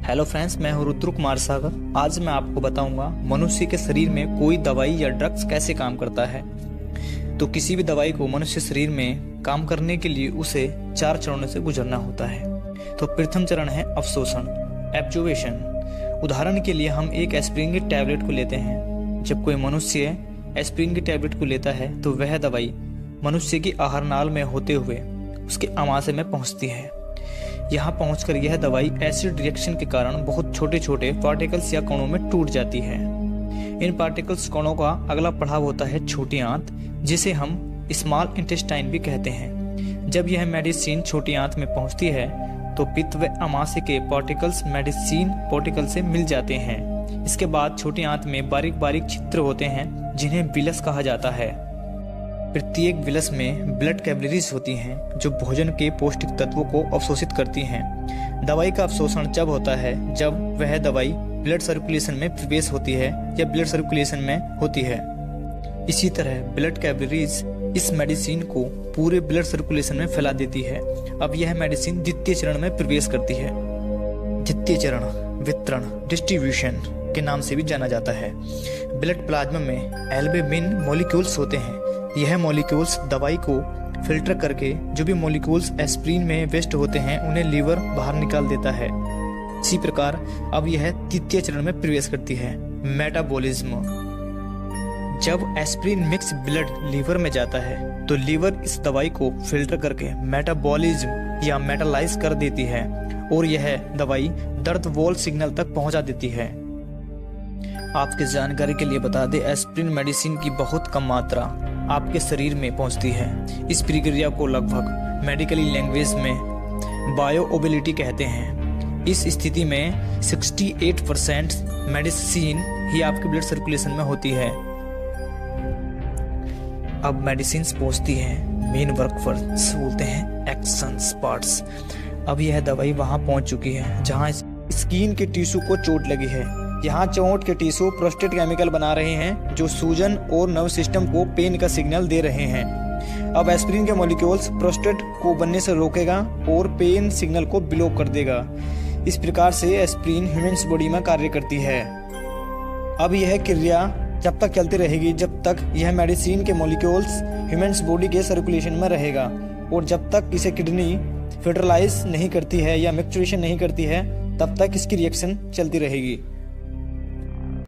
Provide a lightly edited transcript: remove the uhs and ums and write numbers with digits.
Hello friends, मैं हूं रुद्र कुमार सागर। आज मैं आपको बताऊंगा मनुष्य के शरीर में कोई दवाई या ड्रग्स कैसे काम करता है। तो किसी भी दवाई को मनुष्य शरीर में काम करने के लिए उसे 4 चरणों से गुजरना होता है। तो प्रथम चरण है अवशोषण, एब्जॉर्प्शन। उदाहरण के लिए हम एक एस्पिरिन की टैबलेट को लेते हैं। जब कोई मनुष्य एस्पिरिन की टैबलेट को लेता है तो वह दवाई मनुष्य की आहार नाल में होते हुए उसके आमाशय में पहुंचती है। यहाँ पहुंचकर यह दवाई एसिड रिएक्शन के कारण बहुत छोटे छोटे पार्टिकल्स या कणों में टूट जाती है। इन पार्टिकल्स कणों का अगला पड़ाव होता है छोटी आंत, जिसे हम स्मॉल इंटेस्टाइन भी कहते हैं। जब यह मेडिसिन छोटी आंत में पहुंचती है तो पित्त व आमाशय के पार्टिकल्स मेडिसिन पार्टिकल से मिल जाते हैं। इसके बाद छोटी आंत में बारीक बारीक छिद्र होते हैं जिन्हें विलस कहा जाता है। प्रत्येक विलस में ब्लड कैपिलरीज होती हैं जो भोजन के पौष्टिक तत्वों को अवशोषित करती हैं। दवाई का अवशोषण जब होता है जब वह दवाई ब्लड सर्कुलेशन में प्रवेश होती है या ब्लड सर्कुलेशन में होती है। इसी तरह ब्लड कैपिलरीज इस मेडिसिन को पूरे ब्लड सर्कुलेशन में फैला देती है। अब यह मेडिसिन द्वितीय चरण में प्रवेश करती है। द्वितीय चरण वितरण, डिस्ट्रीब्यूशन के नाम से भी जाना जाता है। ब्लड प्लाज्मा में एल्बुमिन मॉलिक्यूल्स होते हैं। यह मॉलिक्यूल्स दवाई को फिल्टर करके जो भी मॉलिक्यूल्स एस्पिरिन में वेस्ट होते हैं उन्हें लीवर बाहर निकाल देता है। इसी प्रकार अब यह तृतीय चरण में प्रवेश करती है, मेटाबॉलिज्म। जब एस्पिरिन मिक्स ब्लड लीवर में जाता है तो लीवर इस दवाई को फिल्टर करके मेटाबॉलिज्म या मेटालाइज कर देती है और यह दवाई दर्द वॉल सिग्नल तक पहुंचा देती है। आपकी जानकारी के लिए बता दें, एस्पिरिन मेडिसिन की बहुत कम मात्रा आपके शरीर में पहुंचती है। इस प्रक्रिया को लगभग मेडिकली लैंग्वेज में बायोअवेलेबिलिटी कहते हैं। इस स्थिति में 68% मेडिसिन ही आपके ब्लड सर्कुलेशन में होती है। अब मेडिसिन पहुंचती है मेन वर्कफोर्स बोलते हैं एक्शन पार्ट्स। अब यह दवाई वहां पहुंच चुकी है जहां स्किन के टिश्यू को चोट लगी है। यहाँ चोट के टिश्यू प्रोस्टेट केमिकल बना रहे हैं जो सूजन और नर्व सिस्टम को पेन का सिग्नल दे रहे हैं। अब एस्पिरिन के मॉलिक्यूल्स प्रोस्टेट को बनने से रोकेगा और पेन सिग्नल को ब्लॉक कर देगा। इस प्रकार से एस्पिरिन ह्यूमन बॉडी में कार्य करती है। अब यह क्रिया जब तक चलती रहेगी जब तक यह मेडिसिन के मॉलिक्यूल्स ह्यूमन बॉडी के सर्कुलेशन में रहेगा और जब तक इसे किडनी फिल्टराइज नहीं करती है या मैच्योरेशन नहीं करती है तब तक इसकी रिएक्शन चलती रहेगी।